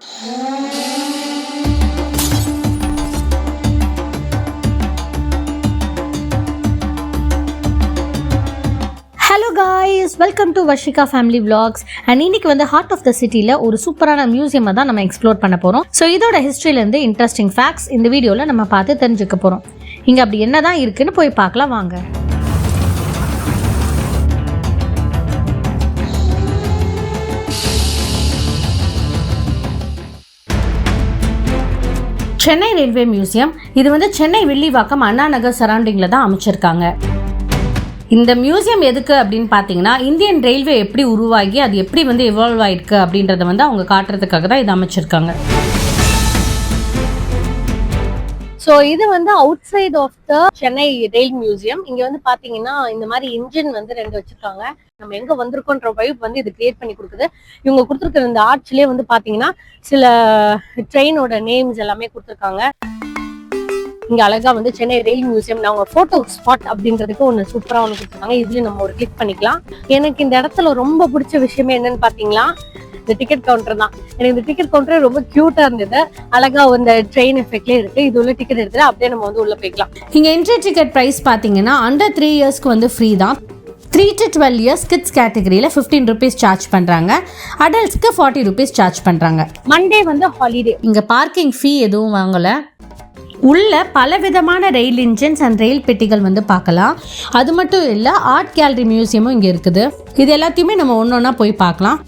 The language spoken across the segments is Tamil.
Hello guys, welcome to Varshika family vlogs. And இன்னைக்கு வந்து ஹார்ட் ஆஃப் த சிட்டியில் ஒரு சூப்பரான மியூசியமை தான் நம்ம எக்ஸ்ப்ளோர் பண்ண போகிறோம். ஸோ இதோட ஹிஸ்ட்ரியிலேருந்து இன்ட்ரெஸ்டிங் ஃபேக்ட்ஸ் இந்த வீடியோவில் நம்ம பார்த்து தெரிஞ்சுக்க போகிறோம். இங்கே அப்படி என்ன தான் இருக்குன்னு போய் பார்க்கலாம் வாங்க. Chennai railway museum. இது வந்து சென்னை வில்லிவாக்கம் அண்ணா நகர் சரௌண்டிங்கில் தான் அமைச்சிருக்காங்க. இந்த மியூசியம் எதுக்கு அப்படின்னு பார்த்தீங்கன்னா, இந்தியன் ரயில்வே எப்படி உருவாகி அது எப்படி வந்து எவால்வ் ஆயிருக்கு அப்படின்றத வந்து அவங்க காட்டுறதுக்காக தான் இது அமைச்சிருக்காங்க. ஸோ இது வந்து outside of the Chennai rail museum. இங்க வந்து பாத்தீங்கன்னா இந்த மாதிரி இன்ஜின் வந்து 2 வச்சிருக்காங்க. நம்ம எங்க வந்திருக்கோன்ற வைப் வந்து இது கிரியேட் பண்ணி கொடுக்குது. இவங்க கொடுத்துருக்கிற இந்த ஆர்ச்லயே வந்து பாத்தீங்கன்னா சில ட்ரெயினோட நேம்ஸ் எல்லாமே கொடுத்துருக்காங்க. இங்க அழகா வந்து சென்னை ரயில் மியூசியம் அவங்க போட்டோ ஸ்பாட் அப்படின்றதுக்கு ஒண்ணு சூப்பரா ஒண்ணு கொடுத்துருக்காங்க. இதுலயும் நம்ம ஒரு கிளிக் பண்ணிக்கலாம். எனக்கு இந்த இடத்துல ரொம்ப பிடிச்ச விஷயமே என்னன்னு பாத்தீங்களா, இந்த டிக்கெட் கவுண்டர் தான். எனக்கு இந்த டிக்கெட் கவுண்டர் ரொம்ப கியூட்டா இருந்தது. அழகா இந்த ட்ரெயின் எஃபெக்ட்லயே இருக்கு. இது உள்ள டிக்கெட் எடுத்துட்டு அப்படியே நம்ம வந்து உள்ள போய்க்கலாம். இங்க என்ட்ரி டிக்கெட் பிரைஸ் பாத்தீங்கன்னா அண்டர் 3 இயர்ஸ்க்கு வந்து ஃப்ரீ தான். 3 to 12 years கிட்ஸ் கேட்டகரியில 15 rupees சார்ஜ் பண்றாங்க. அடல்ட்ஸ்க்கு 40 rupees சார்ஜ் பண்றாங்க. மண்டே வந்து ஹாலிடே. இங்க பார்க்கிங் ஃபீ எதுவும் வாங்கல. உள்ள பலவிதமான ரயில் இன்ஜின்ஸ் அண்ட் ரயில் பெட்டிகள் வந்து பார்க்கலாம். அது மட்டும் இல்லை, ஆர்ட் கேலரி மியூசியமும் இங்கே இருக்குது. இது எல்லாத்தையுமே நம்ம ஒன்றா போய் பார்க்கலாம்.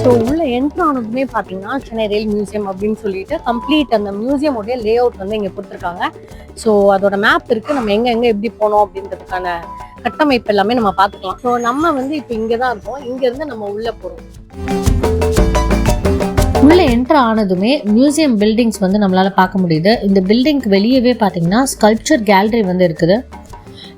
ஸோ உள்ள என்ட்ரு ஆனதுமே பார்த்தீங்கன்னா சென்னை ரயில் மியூசியம் அப்படின்னு சொல்லிட்டு கம்ப்ளீட் அந்த மியூசியமோடைய லே அவுட் வந்து இங்கே கொடுத்துருக்காங்க. ஸோ அதோட மேப் இருக்குது. நம்ம எங்கே எப்படி போனோம் அப்படின்றதுக்கான கட்டமைப்பு எல்லாமே நம்ம பார்த்துக்கலாம். ஸோ நம்ம வந்து இப்போ இங்கே தான் இருக்கோம். இங்கேருந்து நம்ம உள்ளே போகிறோம். உள்ள என்ட்ரு ஆனதுமே மியூசியம் பில்டிங்ஸ் வந்து நம்மளால பார்க்க முடியுது. இந்த பில்டிங்க்கு வெளியவே பார்த்தீங்கன்னா ஸ்கல்ப்சர் கேலரி வந்து இருக்குது.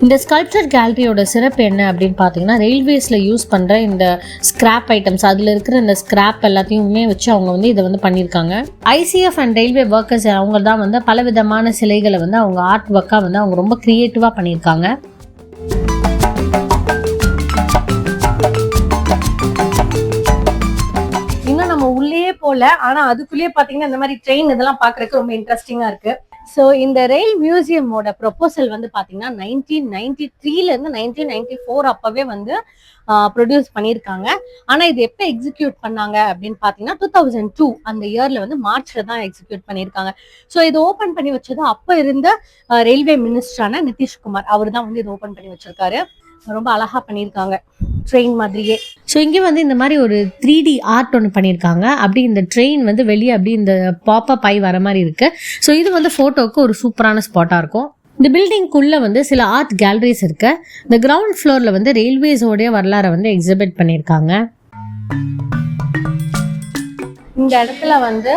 இந்த ஸ்கல்ப்சர் கேலரியோட சிறப்பு என்ன அப்படின்னு பார்த்தீங்கன்னா, ரயில்வேஸில் யூஸ் பண்ணுற இந்த ஸ்கிராப் ஐட்டம்ஸ், அதில் இருக்கிற இந்த ஸ்கிராப் எல்லாத்தையுமே வச்சு அவங்க வந்து இதை வந்து பண்ணியிருக்காங்க. ஐசிஎஃப் அண்ட் ரயில்வே ஒர்க்கர்ஸ் அவங்க தான் வந்து பல விதமான சிலைகளை வந்து அவங்க ஆர்ட் ஒர்க்காக வந்து அவங்க ரொம்ப க்ரியேட்டிவாக பண்ணியிருக்காங்க. உள்ளே போல, ஆனா அதுக்குள்ளேயே பாத்தீங்கன்னா இந்த மாதிரி ட்ரெயின் இதெல்லாம் பாக்குறதுக்கு ரொம்ப இன்ட்ரெஸ்டிங்கா இருக்கு. ஸோ இந்த ரயில் மியூசியமோட ப்ரொபோசல் வந்து பாத்தீங்கன்னா 1993ல இருந்து 1994 அப்பவே வந்து ப்ரொடியூஸ் பண்ணியிருக்காங்க. ஆனா இது எப்போ எக்ஸிக்யூட் பண்ணாங்க அப்படின்னு பாத்தீங்கன்னா 2002 அந்த இயர்ல வந்து மார்ச்ல தான் எக்ஸிக்யூட் பண்ணியிருக்காங்க. ஸோ இது ஓபன் பண்ணி வச்சது அப்ப இருந்த ரயில்வே மினிஸ்டரான நிதிஷ்குமார். அவர் தான் வந்து இது ஓபன் பண்ணி வச்சிருக்காரு. ரொம்ப அழகா பண்ணியிருக்காங்க, ட்ரெயின் மாதிரியே. ஸோ இங்கே வந்து இந்த மாதிரி ஒரு 3D ஆர்ட் ஒன்று பண்ணியிருக்காங்க. அப்படி இந்த ட்ரெயின் வந்து வெளியே அப்படி இந்த பாப்பப் ஆகி வர மாதிரி இருக்கு. ஸோ இது வந்து ஃபோட்டோவுக்கு ஒரு சூப்பரான ஸ்பாட்டாக இருக்கும். இந்த பில்டிங்குள்ளே வந்து சில ஆர்ட் கேலரிஸ் இருக்கு. இந்த கிரவுண்ட் ஃப்ளோரில் வந்து ரயில்வேஸோடைய வரலாறை வந்து எக்ஸிபிட் பண்ணியிருக்காங்க. இந்த இடத்துல வந்து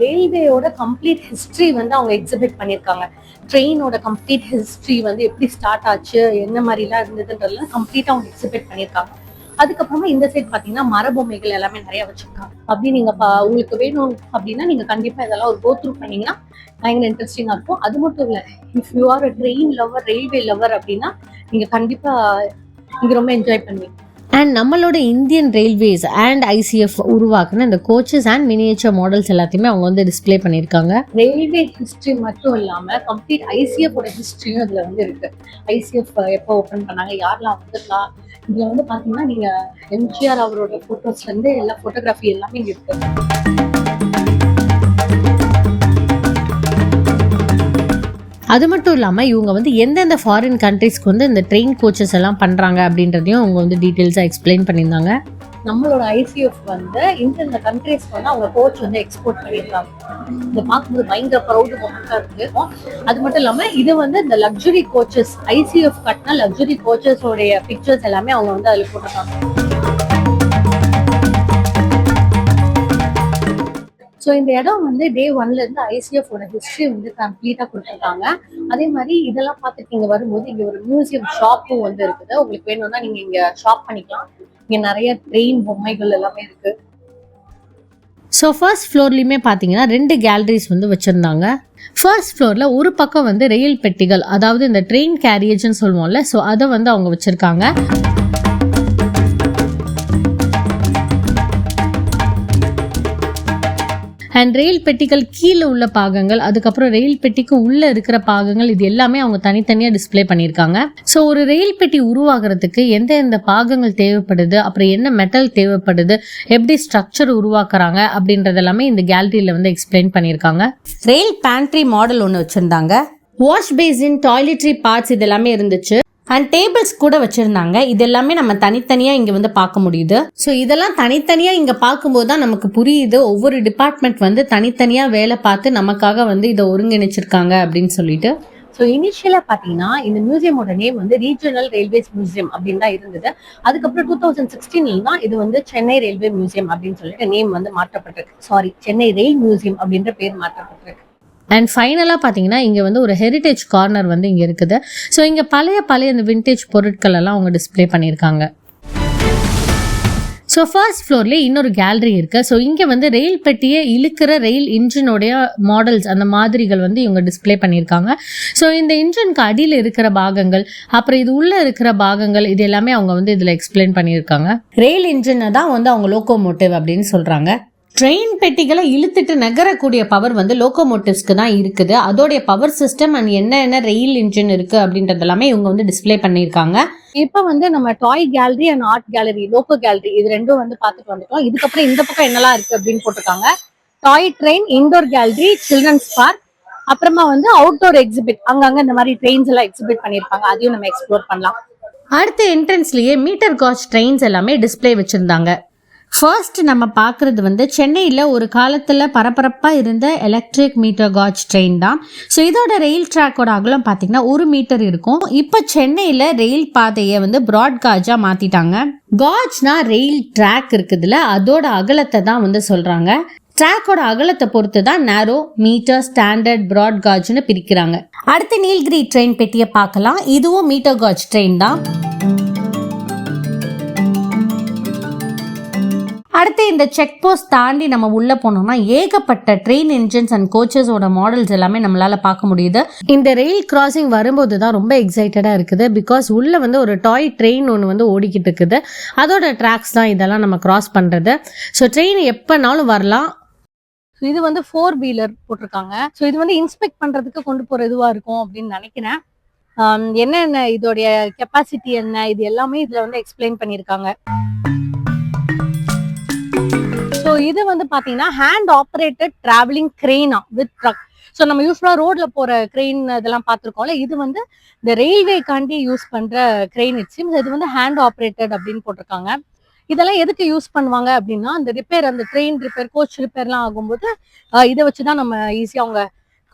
ரயில்வேயோட கம்ப்ளீட் ஹிஸ்ட்ரி வந்து அவங்க எக்ஸிபிட் பண்ணியிருக்காங்க. ட்ரெயினோட கம்ப்ளீட் ஹிஸ்ட்ரி வந்து எப்படி ஸ்டார்ட் ஆச்சு, என்ன மாதிரிலாம் இருந்ததுன்றதுலாம் கம்ப்ளீட்டாக அவங்க எக்ஸிபிட் பண்ணியிருக்காங்க. அதுக்கப்புறமா இந்த சைட் பார்த்தீங்கன்னா மரபொம்மைகள் எல்லாமே நிறைய வச்சிருக்காங்க. அப்படி நீங்க உங்களுக்கு வேணும் அப்படின்னா நீங்க கண்டிப்பா இதெல்லாம் ஒரு கோ த்ரூ பண்ணீங்கன்னா பயங்கர இன்ட்ரெஸ்டிங்கா இருக்கும். அது மட்டும் இல்லை, if you are train lover, railway lover அப்படின்னா நீங்க கண்டிப்பா இங்க ரொம்ப என்ஜாய் பண்ணுவீங்க. அண்ட் நம்மளோட இந்தியன் ரயில்வேஸ் அண்ட் ஐசிஎஃப் உருவாக்குன இந்த கோச்சஸ் அண்ட் மினியேச்சர் மாடல்ஸ் எல்லாத்தையுமே அவங்க வந்து டிஸ்பிளே பண்ணியிருக்காங்க. ரயில்வே ஹிஸ்ட்ரி மட்டும் இல்லாம கம்ப்ளீட் ஐசிஎஃப் ஓட ஹிஸ்ட்ரியும் இதுல வந்து இருக்கு. ஐசிஎஃப் எப்போ ஓபன் பண்ணாங்க, யாரெல்லாம் வந்துருக்கலாம், இதுல வந்து பாத்தீங்கன்னா நீங்க எம்ஜிஆர் அவரோட போட்டோஸ்ல இருந்து எல்லா போட்டோகிராஃபி எல்லாமே இங்க இருக்கு. அது மட்டும் இல்லாமல் இவங்க வந்து எந்தெந்த ஃபாரின் கண்ட்ரிஸ்க்கு வந்து இந்த ட்ரெயின் கோச்சஸ் எல்லாம் பண்ணுறாங்க அப்படின்றதையும் அவங்க வந்து டீட்டெயில்ஸாக எக்ஸ்பிளைன் பண்ணியிருந்தாங்க. நம்மளோட ஐசிஎஃப் வந்து இந்த கண்ட்ரிஸ்க்கு வந்து அவங்க கோச் வந்து எக்ஸ்போர்ட் பண்ணியிருக்காங்க. இதை பார்க்கும்போது பயங்கர ப்ரௌட் மொமெண்ட்டாக இருக்கு. அது மட்டும் இல்லாமல் இது வந்து இந்த லக்ஸுரி கோச்சஸ், ஐசிஎஃப் கட்டின லக்ஸுரி கோச்சஸோடைய பிக்சர்ஸ் எல்லாமே அவங்க வந்து அதில் போட்டிருக்காங்க. ஸோ இந்த இடம் வந்து டே 1ல இருந்து ஐசிஎஃபோட ஹிஸ்ட்ரி வந்து கம்ப்ளீட்டாக கொடுத்துருக்காங்க. அதே மாதிரி இதெல்லாம் பார்த்துட்டு இங்கே வரும்போது இங்கே ஒரு மியூசியம் ஷாப்பும் வந்து இருக்குது. உங்களுக்கு வேணும்னா நீங்கள் இங்கே ஷாப் பண்ணிக்கலாம். இங்கே நிறைய ட்ரெயின் பொம்மைகள் எல்லாமே இருக்கு. ஸோ ஃபர்ஸ்ட் ஃப்ளோர்லையுமே பார்த்தீங்கன்னா 2 கேலரிஸ் வந்து வச்சுருந்தாங்க. ஃபர்ஸ்ட் ஃப்ளோரில் ஒரு பக்கம் வந்து ரயில் பெட்டிகள், அதாவது இந்த ட்ரெயின் கேரியேஜ்னு சொல்லுவோம்ல, ஸோ அதை வந்து அவங்க வச்சுருக்காங்க. அண்ட் ரயில் பெட்டிகள் கீழே உள்ள பாகங்கள், அதுக்கப்புறம் ரயில் பெட்டிக்கு உள்ள இருக்கிற பாகங்கள், இது எல்லாமே அவங்க தனித்தனியா டிஸ்பிளே பண்ணியிருக்காங்க. ஸோ ஒரு ரயில் பெட்டி உருவாக்குறதுக்கு எந்த பாகங்கள் தேவைப்படுது, அப்புறம் என்ன மெட்டல் தேவைப்படுது, எப்படி ஸ்ட்ரக்சர் உருவாக்குறாங்க அப்படின்றது எல்லாமே இந்த கேலரியில வந்து எக்ஸ்பிளைன் பண்ணியிருக்காங்க. ரயில் பேண்ட்ரி மாடல் ஒன்று வச்சிருந்தாங்க. வாஷ் பேசின், டாய்லெட்ரி பார்ட்ஸ் இது எல்லாமே இருந்துச்சு. அண்ட் டேபிள்ஸ் கூட வச்சுருந்தாங்க. இது எல்லாமே நம்ம தனித்தனியாக இங்கே வந்து பார்க்க முடியுது. ஸோ இதெல்லாம் தனித்தனியாக இங்கே பார்க்கும்போது தான் நமக்கு புரியுது ஒவ்வொரு டிபார்ட்மெண்ட் வந்து தனித்தனியாக வேலை பார்த்து நமக்காக வந்து இதை ஒருங்கிணைச்சிருக்காங்க அப்படின்னு சொல்லிட்டு. ஸோ இனிஷியலாக பார்த்தீங்கன்னா இந்த மியூசியமோட நேம் வந்து ரீஜனல் ரயில்வேஸ் மியூசியம் அப்படின்னு தான் இருந்தது. அதுக்கப்புறம் 2016 தான் இது வந்து சென்னை ரயில்வே மியூசியம் அப்படின்னு சொல்லிட்டு நேம் வந்து மாற்றப்பட்டிருக்கு. சாரி, சென்னை ரயில் மியூசியம் அப்படின்ற பேர் மாற்றப்பட்டிருக்கு. அண்ட் ஃபைனலாக பார்த்தீங்கன்னா இங்கே வந்து ஒரு ஹெரிட்டேஜ் கார்னர் வந்து இங்கே இருக்குது. ஸோ இங்கே பழைய இந்த விண்டேஜ் பொருட்கள் எல்லாம் அவங்க டிஸ்பிளே பண்ணியிருக்காங்க. ஸோ ஃபர்ஸ்ட் ஃப்ளோர்லேயே இன்னொரு கேலரி இருக்குது. ஸோ இங்கே வந்து ரயில் பெட்டியை இழுக்கிற ரயில் இன்ஜினுடைய மாடல்ஸ், அந்த மாதிரிகள் வந்து இவங்க டிஸ்பிளே பண்ணியிருக்காங்க. ஸோ இந்த இன்ஜினுக்கு அடியில் இருக்கிற பாகங்கள், அப்புறம் இது உள்ளே இருக்கிற பாகங்கள், இது எல்லாமே அவங்க வந்து இதில் எக்ஸ்பிளைன் பண்ணியிருக்காங்க. ரயில் இன்ஜினை தான் வந்து அவங்க லோகோமோட்டிவ் அப்படின்னு சொல்கிறாங்க. ட்ரெயின் பெட்டிகளை இழுத்துட்டு நகரக்கூடிய பவர் வந்து லோகோமோட்டிவ்ஸ்க்கு தான் இருக்குது. அதோடைய பவர் சிஸ்டம் அண்ட் என்ன ரயில் இன்ஜின் இருக்கு அப்படின்றது எல்லாமே இவங்க வந்து டிஸ்பிளே பண்ணியிருக்காங்க. இப்போ வந்து நம்ம toy gallery and art gallery, logo gallery, இது ரெண்டும் வந்து பார்த்துட்டு வந்துட்டோம். இதுக்கப்புறம் இந்த பக்கம் என்னெல்லாம் இருக்கு அப்படின்னு போட்டிருக்காங்க. Toy train, indoor gallery, children's park, அப்புறமா வந்து அவுட்டோர் எக்ஸிபிட், அங்கங்க இந்த மாதிரி ட்ரெயின்ஸ் எல்லாம் எக்ஸிபிட் பண்ணியிருப்பாங்க. அதையும் நம்ம எக்ஸ்ப்ளோர் பண்ணலாம். அடுத்த என்ட்ரன்ஸ்லயே மீட்டர் காஜ் ட்ரெயின்ஸ் எல்லாமே டிஸ்பிளே வச்சிருந்தாங்க. ஃபர்ஸ்ட் நம்ம பார்க்குறது வந்து சென்னையில் ஒரு காலத்தில் பரபரப்பாக இருந்த எலக்ட்ரிக் மீட்டர் காஜ் ட்ரெயின் தான். ஸோ இதோட ரயில் ட்ராக்கோட அகலம் பார்த்திங்கன்னா 1 மீட்டர் இருக்கும். இப்போ சென்னையில் ரயில் பாதையை வந்து ப்ராட் காஜாக மாற்றிட்டாங்க. காஜ்னா ரயில் ட்ராக் இருக்குதுல்ல, அதோட அகலத்தை தான் வந்து சொல்கிறாங்க. ட்ராக்கோட அகலத்தை பொறுத்து தான் நேரோ, மீட்டர், ஸ்டாண்டர்ட், ப்ராட் காஜ்னு பிரிக்கிறாங்க. அடுத்து நீல்கிரி ட்ரெயின் பெட்டியை பார்க்கலாம். இதுவும் மீட்டர் காஜ் ட்ரெயின் தான். அடுத்து இந்த செக் போஸ்ட் தாண்டி நம்ம உள்ள போனோம்னா ஏகப்பட்ட ட்ரெயின் இன்ஜின்ஸ் அண்ட் கோச்சஸோட மாடல்ஸ் எல்லாமே நம்மளால பார்க்க முடியுது. இந்த ரயில் கிராசிங் வரும்போது தான் ரொம்ப எக்ஸைட்டடா இருக்குது. பிகாஸ் உள்ள வந்து ஒரு டாய் ட்ரெயின் ஒன்று வந்து ஓடிக்கிட்டு இருக்குது. அதோட ட்ராக்ஸ் தான் இதெல்லாம் நம்ம கிராஸ் பண்றது. ஸோ ட்ரெயின் எப்பனாலும் வரலாம். இது வந்து 4 வீலர் போட்டிருக்காங்க. ஸோ இது வந்து இன்ஸ்பெக்ட் பண்றதுக்கு கொண்டு போற இதுவா இருக்கும் அப்படின்னு நினைக்கிறேன். என்னென்ன இதோடைய கெப்பாசிட்டி என்ன, இது எல்லாமே இதுல வந்து எக்ஸ்பிளைன் பண்ணியிருக்காங்க. ஸோ இது வந்து பாத்தீங்கன்னா ஹேண்ட் ஆப்ரேட்டட் டிராவலிங் கிரெயினா வித் ட்ரக். ஸோ நம்ம யூஸ்வலா ரோட்ல போற கிரெயின் இதெல்லாம் பார்த்துருக்கோம்ல, இது வந்து இந்த ரயில்வேக்காண்டி யூஸ் பண்ற கிரெயின். இட் சீம்ஸ் இது வந்து ஹேண்ட் ஆப்ரேட்டட் அப்படின்னு போட்டிருக்காங்க. இதெல்லாம் எதுக்கு யூஸ் பண்ணுவாங்க அப்படின்னா, அந்த ரிப்பேர், அந்த ட்ரெயின் ரிப்பேர், கோச் ரிப்பேர்லாம் ஆகும்போது இதை வச்சுதான் நம்ம ஈஸியா அவங்க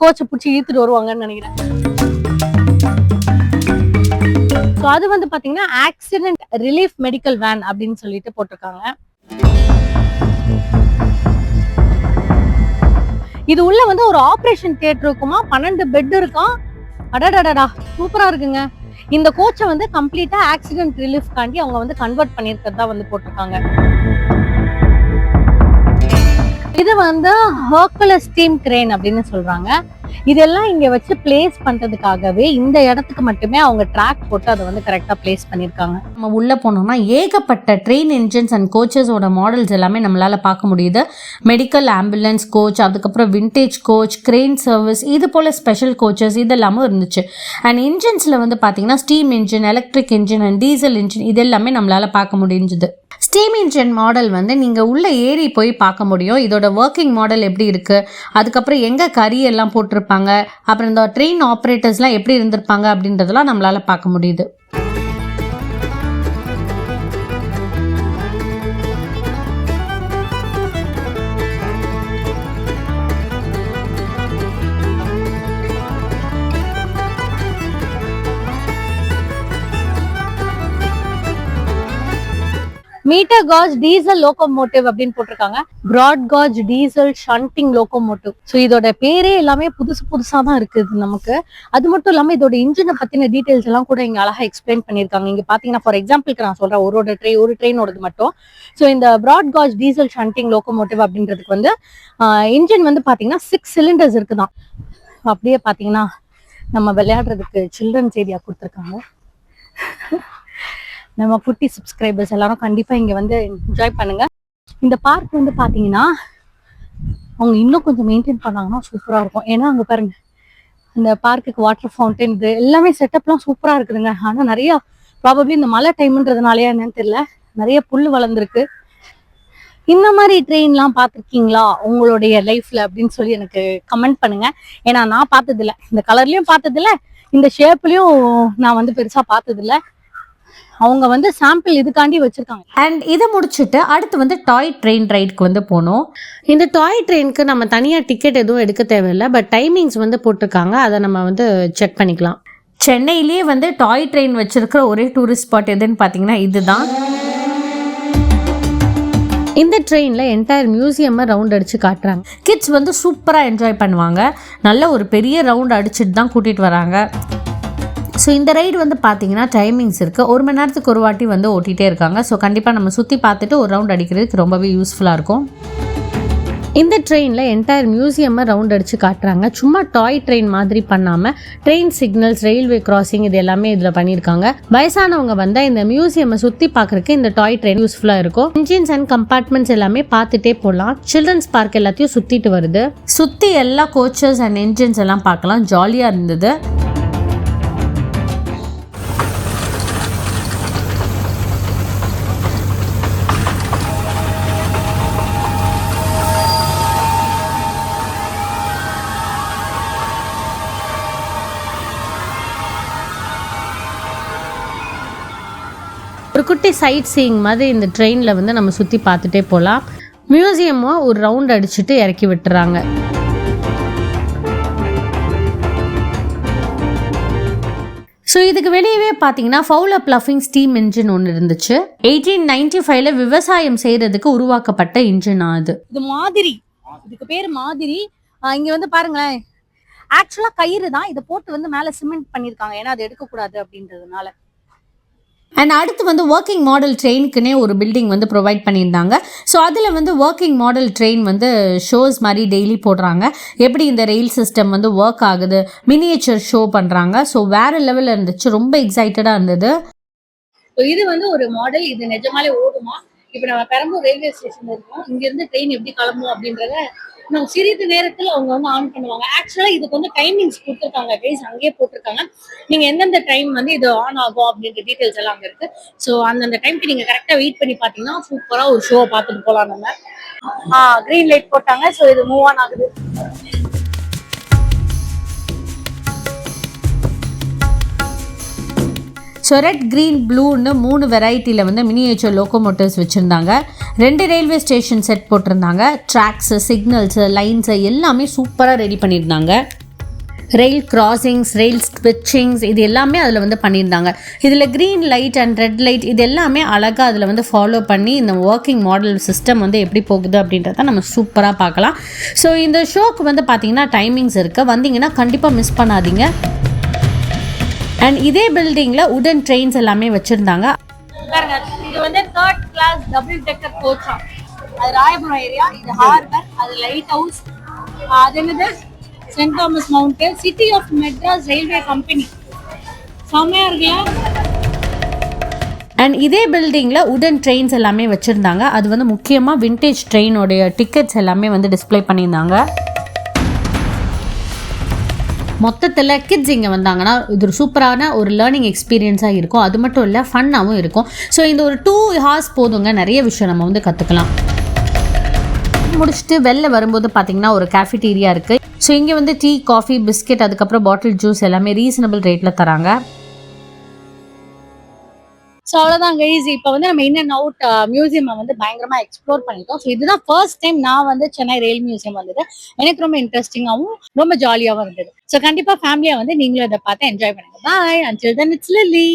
கோச்சை பிடிச்சி இழுத்துட்டு வருவாங்கன்னு நினைக்கிறேன். ஸோ அது வந்து பாத்தீங்கன்னா ஆக்சிடென்ட் ரிலீஃப் மெடிக்கல் வேன் அப்படின்னு சொல்லிட்டு போட்டிருக்காங்க. இது உள்ள வந்து ஒரு ஆபரேஷன் தியேட்டர் இருக்குமா, 12 பெட் இருக்கான். அடடடடா, சூப்பரா இருக்குங்க. இந்த கோச்சை வந்து கம்ப்ளீட்டா ஆக்சிடென்ட் ரிலீஃப் காண்டி அவங்க வந்து கன்வெர்ட் பண்ணிருக்கிறதா வந்து போட்டிருக்காங்க. இது வந்து ஹெர்குலஸ் ஸ்டீம் கிரேன் அப்படின்னு சொல்றாங்க. இதெல்லாம் இங்க வச்சு பிளேஸ் பண்றதுக்காகவே இந்த இடத்துக்கு மட்டுமே அவங்க ட்ராக் போட்டு அதை வந்து கரெக்டா பிளேஸ் பண்ணிருக்காங்க. நம்ம உள்ள போனோம்னா ஏகப்பட்ட ட்ரெயின் இன்ஜின்ஸ் அண்ட் கோச்சஸோட மாடல்ஸ் எல்லாமே நம்மளால பார்க்க முடியுது. மெடிக்கல் ஆம்புலன்ஸ் கோச், அதுக்கப்புறம் விண்டேஜ் கோச், கிரெயின் சர்வீஸ், இது போல ஸ்பெஷல் கோச்சஸ் இதெல்லாமும் இருந்துச்சு. அண்ட் இன்ஜின்ஸ்ல வந்து பாத்தீங்கன்னா steam engine, electric engine and diesel engine இது எல்லாமே நம்மளால பார்க்க முடிஞ்சது. ஸ்டீம் இன்ஜின் மாடல் வந்து நீங்கள் உள்ளே ஏறி போய் பார்க்க முடியும். இதோட ஒர்க்கிங் மாடல் எப்படி இருக்குது, அதுக்கப்புறம் எங்கே கறி எல்லாம் போட்டிருப்பாங்க, அப்புறம் இந்த ட்ரெயின் ஆப்ரேட்டர்ஸ்லாம் எப்படி இருந்திருப்பாங்க அப்படின்றதெல்லாம் நம்மளால் பார்க்க முடியுது. மீட்டர் காஜ் டீசல் லோகோமோட்டிவ் அப்படின்னு போட்டிருக்காங்க. Broad gauge diesel shunting locomotive. So இதோட பேரே எல்லாமே புதுசா தான் இருக்குது நமக்கு. அது மட்டும் இல்லாம இதோட இன்ஜினை பத்தின டீடைல்ஸ் எல்லாம் கூட இங்க அழகா எக்ஸ்பிளைன் பண்ணிருக்காங்க. இங்க பாத்தீங்கன்னா ஃபார் எக்ஸாம்பிளுக்கு நான் சொல்றேன், ஒரு ட்ரெயினோடது மட்டும். ஸோ இந்த broad gauge diesel shunting locomotive அப்படின்றதுக்கு வந்து இன்ஜின் வந்து பாத்தீங்கன்னா 6 சிலிண்டர்ஸ் இருக்குதான். அப்படியே பாத்தீங்கன்னா நம்ம விளையாடுறதுக்கு சில்ட்ரன்ஸ் ஏரியா கொடுத்துருக்காங்க. நம்ம குட்டி சப்ஸ்கிரைபர்ஸ் எல்லாரும் கண்டிப்பா இங்க வந்து என்ஜாய் பண்ணுங்க. இந்த பார்க் வந்து பாத்தீங்கன்னா அவங்க இன்னும் கொஞ்சம் மெயின்டைன் பண்ணாங்கன்னா சூப்பரா இருக்கும். ஏன்னா அங்க பாருங்க இந்த பார்க்குக்கு வாட்டர் ஃபவுண்டைன் இது எல்லாமே செட்டப்லாம் சூப்பரா இருக்குதுங்க. ஆனா நிறைய ப்ராபப்ளி இந்த மழை டைம்ன்றதுனாலயா என்னன்னு தெரியல, நிறைய புல் வளர்ந்துருக்கு. இந்த மாதிரி ட்ரெயின்லாம் பார்த்துருக்கீங்களா உங்களுடைய லைஃப்ல அப்படின்னு சொல்லி எனக்கு கமெண்ட் பண்ணுங்க. ஏன்னா நான் பார்த்தது இல்லை, இந்த கலர்லயும் பார்த்தது இல்லை, இந்த ஷேப்லயும் நான் வந்து பெருசா பார்த்தது இல்லை. அவங்க வந்து சாம்பிள் இதுக்காண்டி வச்சிருக்காங்க. அண்ட் இதை முடிச்சுட்டு அடுத்து வந்து டாய் ட்ரெயின் ரைடுக்கு வந்து போனோம். இந்த டாய் ட்ரெயினுக்கு நம்ம தனியாக டிக்கெட் எதுவும் எடுக்க தேவையில்லை, பட் டைமிங்ஸ் வந்து போட்டிருக்காங்க, அதை நம்ம வந்து செக் பண்ணிக்கலாம். சென்னையிலேயே வந்து டாய் ட்ரெயின் வச்சிருக்கிற ஒரே டூரிஸ்ட் ஸ்பாட் எதுன்னு பார்த்தீங்கன்னா இதுதான். இந்த ட்ரெயினில் என்டையர் மியூசியமை ரவுண்ட் அடித்து காட்டுறாங்க. கிட்ஸ் வந்து சூப்பராக என்ஜாய் பண்ணுவாங்க. நல்ல ஒரு பெரிய ரவுண்ட் அடிச்சுட்டு தான் கூட்டிகிட்டு வராங்க. ஸோ இந்த ரைடு வந்து பார்த்தீங்கன்னா டைமிங்ஸ் இருக்குது, 1 மணி நேரத்துக்கு ஒரு வாட்டி வந்து ஓட்டிகிட்டே இருக்காங்க. ஸோ கண்டிப்பாக நம்ம சுற்றி பார்த்துட்டு ஒரு ரவுண்ட் அடிக்கிறதுக்கு ரொம்பவே யூஸ்ஃபுல்லாக இருக்கும். இந்த ட்ரெயினில் என்டையர் மியூசியமை ரவுண்ட் அடித்து காட்டுறாங்க. சும்மா டாய் ட்ரெயின் மாதிரி பண்ணாமல் ட்ரெயின் சிக்னல்ஸ், ரயில்வே கிராசிங் இது எல்லாமே இதில் பண்ணியிருக்காங்க. வயசானவங்க வந்தால் இந்த மியூசியமை சுற்றி பார்க்குறதுக்கு இந்த டாய் ட்ரெயின் யூஸ்ஃபுல்லாக இருக்கும். இன்ஜின்ஸ் அண்ட் கம்பார்ட்மெண்ட்ஸ் எல்லாமே பார்த்துட்டே போகலாம். சில்ட்ரன்ஸ் பார்க் எல்லாத்தையும் சுற்றிட்டு வருது. சுற்றி எல்லா கோச்சஸ் அண்ட் என்ஜின்ஸ் எல்லாம் பார்க்கலாம். ஜாலியாக இருந்தது. ஒரு குட்டி சைட் சீயிங் மாதிரி இந்த ட்ரெயினில் வந்து நம்ம சுற்றி பார்த்துட்டே போகலாம். மியூசியமும் ஒரு ரவுண்ட் அடிச்சுட்டு இறக்கி விட்டுறாங்க. ஸோ இதுக்கு வெளியவே பார்த்தீங்கன்னா ஃபவுலர் ப்ளஃபிங் ஸ்டீம் இன்ஜின் ஒன்று இருந்துச்சு. 1895 விவசாயம் செய்யறதுக்கு உருவாக்கப்பட்ட இன்ஜின் அது. இது மாதிரி, இதுக்கு பேர் மாதிரி. இங்க வந்து பாருங்களேன், ஆக்சுவலா கயிறு தான், இதை போட்டு வந்து மேல சிமெண்ட் பண்ணிருக்காங்க, ஏன்னா அது எடுக்கக்கூடாது அப்படின்றதுனால. அண்ட் அடுத்து வந்து ஒர்க்கிங் மாடல் ட்ரெயினுக்குன்னே ஒரு பில்டிங் வந்து ப்ரொவைட் பண்ணியிருந்தாங்க. ஸோ அதில் வந்து ஒர்க்கிங் மாடல் ட்ரெயின் வந்து ஷோஸ் மாதிரி டெய்லி போடுறாங்க. எப்படி இந்த ரயில் சிஸ்டம் வந்து ஒர்க் ஆகுது, மினியேச்சர் ஷோ பண்ணுறாங்க. ஸோ வேறு லெவலில் இருந்துச்சு, ரொம்ப எக்ஸைட்டடாக இருந்தது. இது வந்து ஒரு மாடல், இது நிஜமாலே ஓடுமா? இப்போ நம்ம பெரம்பூர் ரயில்வே ஸ்டேஷன் இருக்கோம், இங்கேருந்து ட்ரெயின் எப்படி கிளம்பும் அப்படின்றத இன்னும் சிறிது நேரத்தில் அவங்க வந்து ஆன் பண்ணுவாங்க. ஆக்சுவலா இதுக்கு வந்து டைமிங்ஸ் கொடுத்துருக்காங்க கைஸ், அங்கேயே போட்டிருக்காங்க. நீங்க எந்தெந்த டைம் வந்து இது ஆன் ஆகும் அப்படின்ற டீடைல்ஸ் எல்லாம் அங்க இருக்கு. ஸோ அந்தந்த டைம்க்கு நீங்க கரெக்டா வெயிட் பண்ணி பாத்தீங்கன்னா சூப்பரா ஒரு ஷோ பார்த்துட்டு போலாம் நம்ம. கிரீன் லைட் போட்டாங்க, ஸோ இது மூவ் ஆன் ஆகுது. ஸோ ரெட், க்ரீன், ப்ளூன்னு 3 வெரைட்டியில் வந்து மினியேச்சர் லோக்கோமோட்டிவ்ஸ் வச்சுருந்தாங்க. 2 ரயில்வே ஸ்டேஷன் செட் போட்டிருந்தாங்க. ட்ராக்ஸு, சிக்னல்ஸு, லைன்ஸு எல்லாமே சூப்பராக ரெடி பண்ணியிருந்தாங்க. ரயில் கிராசிங்ஸ், ரயில் ஸ்விட்சிங்ஸ் இது எல்லாமே அதில் வந்து பண்ணியிருந்தாங்க. இதில் green light and red light இது எல்லாமே அழகாக அதில் வந்து ஃபாலோ பண்ணி இந்த ஒர்க்கிங் மாடல் சிஸ்டம் வந்து எப்படி போகுது அப்படின்றத நம்ம சூப்பராக பார்க்கலாம். ஸோ இந்த ஷோக்கு வந்து பார்த்திங்கன்னா டைமிங்ஸ் இருக்குது, வந்தீங்கன்னா கண்டிப்பாக மிஸ் பண்ணாதீங்க. அண்ட் இதே பில்டிங்கில் உடன் ட்ரெயின்ஸ் எல்லாமே வச்சுருந்தாங்க. இது வந்து 3rd கிளாஸ் டபுள் டெக்கர் கோச்சா. அது ராயபுரம் ஏரியா, இது ஹார்பர், அது லைட் ஹவுஸ், அது என்னது saint Thomas mountain, city of Madras railway company. செம்மையா இருக்குல்ல? அண்ட் இதே பில்டிங்கில் உடன் ட்ரெயின்ஸ் எல்லாமே வச்சுருந்தாங்க. அது வந்து முக்கியமாக விண்டேஜ் ட்ரெயினோடைய டிக்கெட்ஸ் எல்லாமே வந்து டிஸ்பிளே பண்ணியிருந்தாங்க. மொத்தத்தில் கிட்ஸ் இங்கே வந்தாங்கன்னா இது ஒரு சூப்பரான ஒரு லேர்னிங் எக்ஸ்பீரியன்ஸாக இருக்கும். அது மட்டும் இல்லை, ஃபன்னாகவும் இருக்கும். ஸோ இந்த ஒரு 2 hours போதுங்க, நிறைய விஷயம் நம்ம வந்து கற்றுக்கலாம். முடிச்சுட்டு வெளில வரும்போது பார்த்தீங்கன்னா ஒரு கேஃபிடீரியா இருக்குது. ஸோ இங்கே வந்து டீ, காஃபி, பிஸ்கெட், அதுக்கப்புறம் பாட்டில் ஜூஸ் எல்லாமே ரீசனபிள் ரேட்டில் தராங்க. ஸோ அவ்வளோதான் கைஸ், இப்போ வந்து நம்ம இன் அண்ட் அவுட் மியூசியம் வந்து பயங்கரமாக எக்ஸ்ப்ளோர் பண்ணிட்டோம். ஸோ இதுதான் ஃபர்ஸ்ட் டைம் நான் வந்து சென்னை ரயில் மியூசியம் வந்தது. எனக்கு ரொம்ப இன்ட்ரெஸ்டிங்காகவும் ரொம்ப ஜாலியாகவும் இருந்தது. ஸோ கண்டிப்பாக ஃபேமிலியாக வந்து நீங்களும் இதை பார்த்து என்ஜாய் பண்ணுங்க. பாய், அன்டில் தென் இட்ஸ் லில்லி.